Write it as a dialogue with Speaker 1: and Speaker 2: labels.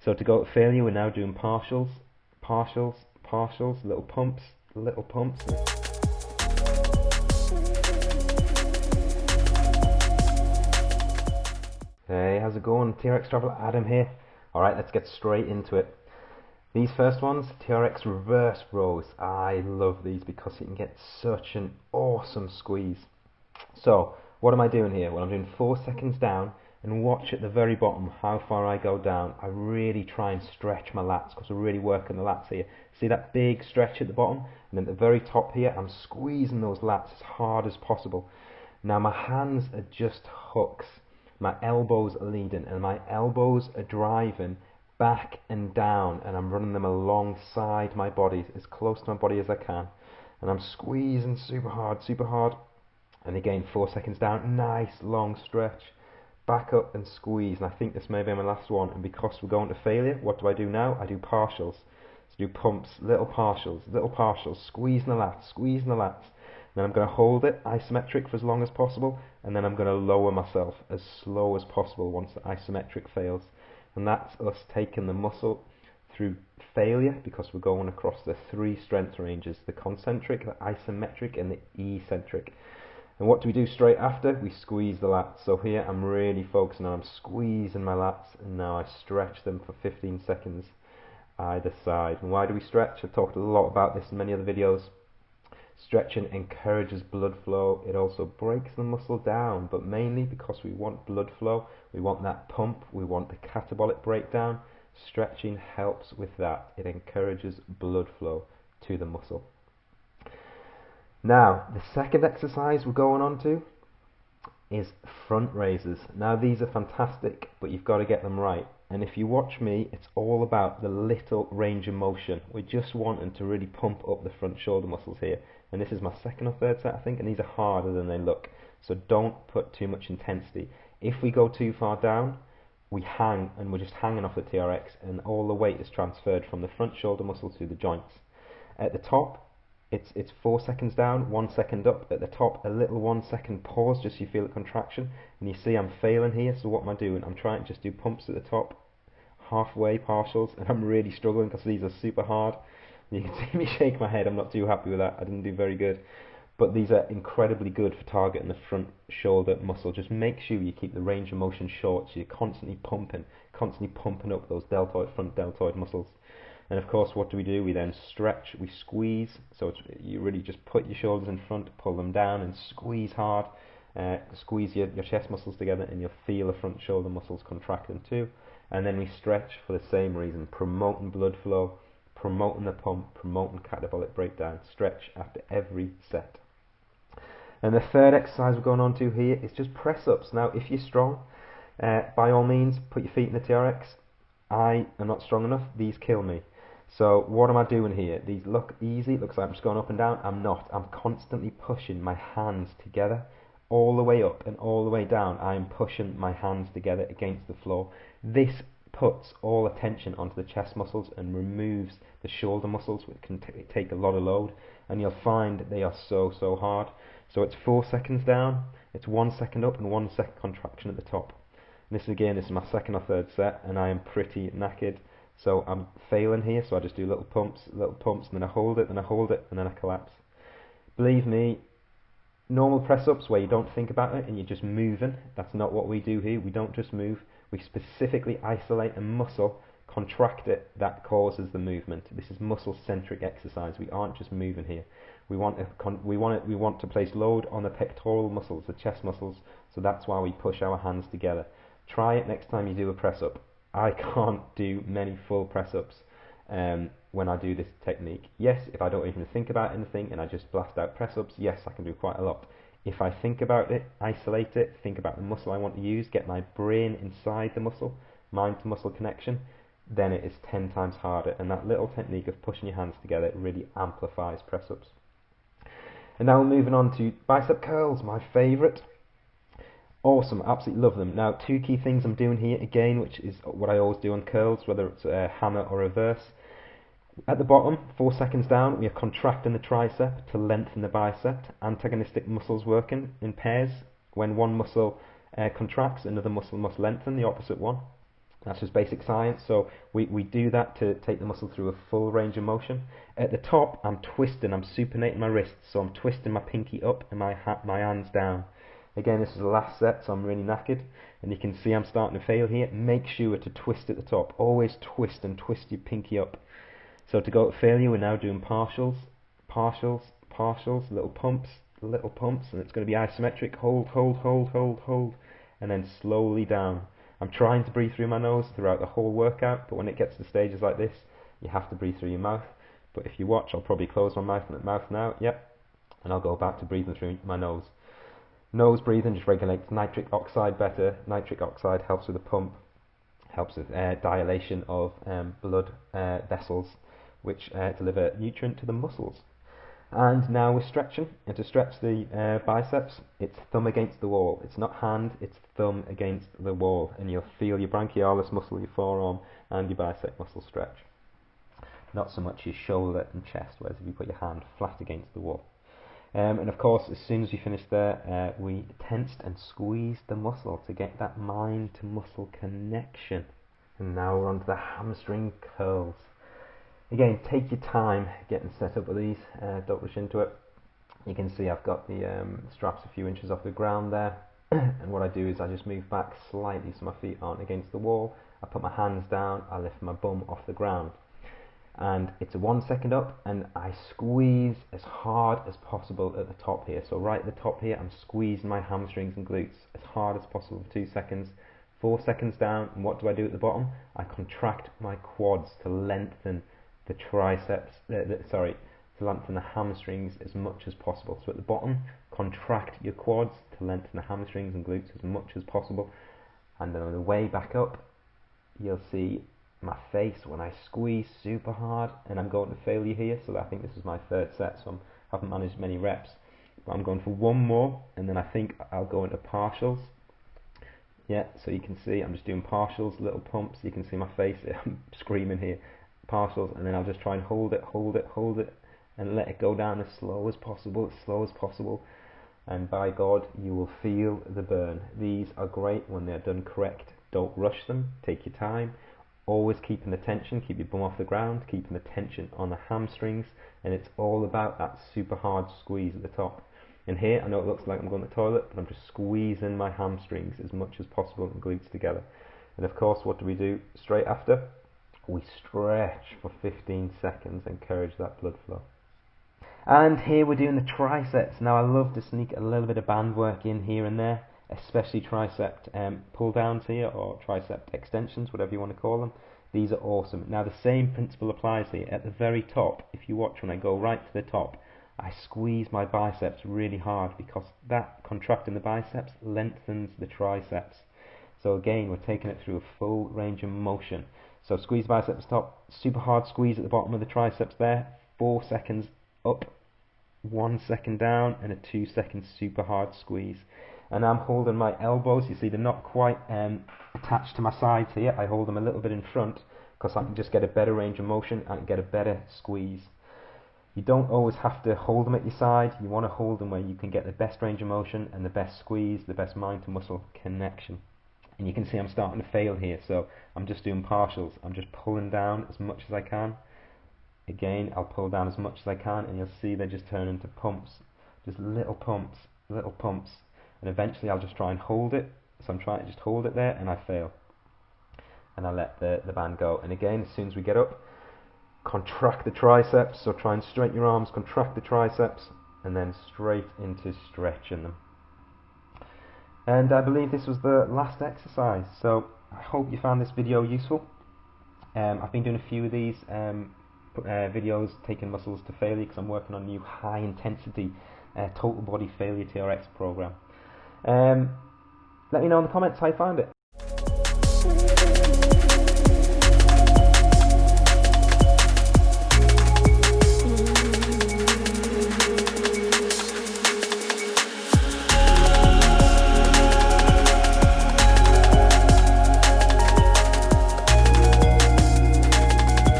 Speaker 1: So to go to failure, we're now doing partials, partials, partials, little pumps, little pumps. Hey, how's it going? TRX Traveler Adam here. Alright, let's get straight into it. These first ones, TRX reverse rows. I love these because you can get such an awesome squeeze. So, what am I doing here? Well, I'm doing 4 seconds down, and watch at the very bottom how far I go down. I really try and stretch my lats because we're really working the lats here. See that big stretch at the bottom? And at the very top here, I'm squeezing those lats as hard as possible. Now my hands are just hooks. My elbows are leading, and my elbows are driving back and down, and I'm running them alongside my body, as close to my body as I can. And I'm squeezing super hard. And again, 4 seconds down, nice long stretch. Back up and squeeze, and I think this may be my last one. And because we're going to failure, what do I do now? I do partials. So do pumps, little partials, squeezing the lats. Then I'm going to hold it isometric for as long as possible, and then I'm going to lower myself as slow as possible once the isometric fails. And that's us taking the muscle through failure, because we're going across the 3 strength ranges: the concentric, the isometric, and the eccentric. And what do we do straight after? We squeeze the lats. So here I'm really focusing on, I'm squeezing my lats, and now I stretch them for 15 seconds either side. And why do we stretch? I've talked a lot about this in many other videos. Stretching encourages blood flow. It also breaks the muscle down, but mainly because we want blood flow, we want that pump, we want the catabolic breakdown. Stretching helps with that. It encourages blood flow to the muscle. Now, the second exercise we're going on to is front raises. Now, these are fantastic, but you've got to get them right. And if you watch me, it's all about the little range of motion. We're just wanting to really pump up the front shoulder muscles here. And this is my second or third set, I think, and these are harder than they look. So don't put too much intensity. If we go too far down, we hang, and we're just hanging off the TRX, and all the weight is transferred from the front shoulder muscle to the joints. At the top, it's 4 seconds down, 1 second up. At the top, a little 1 second pause, just so you feel the contraction. And you see I'm failing here, so what am I doing? I'm trying to just do pumps at the top, halfway partials, and I'm really struggling because these are super hard. You can see me shake my head. I'm not too happy with that. I didn't do very good. But these are incredibly good for targeting the front shoulder muscle. Just make sure you keep the range of motion short, so you're constantly pumping up those front deltoid muscles. And of course, what do? We then stretch, we squeeze. So you really just put your shoulders in front, pull them down, and squeeze hard. Squeeze your chest muscles together, and you'll feel the front shoulder muscles contracting too. And then we stretch for the same reason, promoting blood flow, promoting the pump, promoting catabolic breakdown. Stretch after every set. And the third exercise we're going on to here is just press ups. Now, if you're strong, by all means, put your feet in the TRX. I am not strong enough. These kill me. So what am I doing here? These look easy. It looks like I'm just going up and down. I'm not. I'm constantly pushing my hands together all the way up and all the way down. I am pushing my hands together against the floor. This puts all attention onto the chest muscles and removes the shoulder muscles, which can take a lot of load. And you'll find they are so hard. So it's 4 seconds down, it's 1 second up, and 1 second contraction at the top. And this is my second or third set, and I am pretty knackered. So I'm failing here, so I just do little pumps, and then I hold it, and then I collapse. Believe me, normal press-ups where you don't think about it and you're just moving, that's not what we do here. We don't just move, we specifically isolate a muscle, contract it, that causes the movement. This is muscle-centric exercise. We aren't just moving here. We want to place load on the pectoral muscles, the chest muscles, so that's why we push our hands together. Try it next time you do a press-up. I can't do many full press-ups when I do this technique. Yes, if I don't even think about anything and I just blast out press-ups, yes, I can do quite a lot. If I think about it, isolate it, think about the muscle I want to use, get my brain inside the muscle, mind-to-muscle connection, then it is 10 times harder. And that little technique of pushing your hands together really amplifies press-ups. And now we're moving on to bicep curls, my favourite. Awesome, absolutely love them. Now, 2 key things I'm doing here again, which is what I always do on curls, whether it's a hammer or reverse. At the bottom, 4 seconds down, we are contracting the tricep to lengthen the bicep. Antagonistic muscles working in pairs. When one muscle contracts, another muscle must lengthen, the opposite one. That's just basic science. So we do that to take the muscle through a full range of motion. At the top, I'm twisting, I'm supinating my wrists, so I'm twisting my pinky up and my hands down. Again, this is the last set, so I'm really knackered, and you can see I'm starting to fail here. Make sure to twist at the top. Always twist and twist your pinky up. So to go to failure, we're now doing partials, partials, partials, little pumps, and it's going to be isometric. Hold, hold, hold, hold, hold, and then slowly down. I'm trying to breathe through my nose throughout the whole workout, but when it gets to stages like this, you have to breathe through your mouth. But if you watch, I'll probably close my mouth now, yep, and I'll go back to breathing through my nose. Nose breathing just regulates nitric oxide better. Nitric oxide helps with the pump, helps with dilation of blood vessels, which deliver nutrient to the muscles. And now we're stretching, and to stretch the biceps, it's thumb against the wall. It's not hand, it's thumb against the wall, and you'll feel your brachialis muscle, your forearm, and your bicep muscle stretch. Not so much your shoulder and chest, whereas if you put your hand flat against the wall. And of course, as soon as we finished there, we tensed and squeezed the muscle to get that mind to muscle connection. And now we're on to the hamstring curls. Again, take your time getting set up with these, don't rush into it. You can see I've got the straps a few inches off the ground there, and what I do is I just move back slightly so my feet aren't against the wall. I put my hands down, I lift my bum off the ground. And it's a 1 second up, and I squeeze as hard as possible at the top here. So right at the top here, I'm squeezing my hamstrings and glutes as hard as possible for 2 seconds. 4 seconds down, and what do I do at the bottom? I contract my quads to lengthen the triceps, to lengthen the hamstrings as much as possible. So at the bottom, contract your quads to lengthen the hamstrings and glutes as much as possible. And then on the way back up, you'll see my face when I squeeze super hard, and I'm going to failure here. So I think this is my third set, so I haven't managed many reps. But I'm going for one more, and then I think I'll go into partials. Yeah, so you can see I'm just doing partials, little pumps. You can see my face, I'm screaming here. Partials, and then I'll just try and hold it, and let it go down as slow as possible, and by God, you will feel the burn. These are great when they're done correct. Don't rush them, take your time, always keeping the tension, keep your bum off the ground, keeping the tension on the hamstrings, and it's all about that super hard squeeze at the top. And here, I know it looks like I'm going to the toilet, but I'm just squeezing my hamstrings as much as possible and glutes together. And of course, what do we do straight after? We stretch for 15 seconds, encourage that blood flow. And here we're doing the triceps. Now I love to sneak a little bit of band work in here and there, especially tricep pull downs here, or tricep extensions, whatever you want to call them. These are awesome. Now the same principle applies here. At the very top, if you watch when I go right to the top, I squeeze my biceps really hard, because that contracting the biceps lengthens the triceps. So again, we're taking it through a full range of motion. So squeeze biceps top, super hard squeeze at the bottom of the triceps there, 4 seconds up, 1 second down, and a 2 second super hard squeeze. And I'm holding my elbows, you see they're not quite attached to my sides here. I hold them a little bit in front, because I can just get a better range of motion and get a better squeeze. You don't always have to hold them at your side. You want to hold them where you can get the best range of motion and the best squeeze, the best mind to muscle connection. And you can see I'm starting to fail here, so I'm just doing partials. I'm just pulling down as much as I can. Again, I'll pull down as much as I can, and you'll see they just turn into pumps. Just little pumps, and eventually I'll just try and hold it. So I'm trying to just hold it there, and I fail. And I let the band go. And again, as soon as we get up, contract the triceps, so try and straighten your arms, contract the triceps, and then straight into stretching them. And I believe this was the last exercise, so I hope you found this video useful. I've been doing a few of these videos taking muscles to failure, because I'm working on a new high intensity total body failure TRX program. Let me know in the comments how you found it.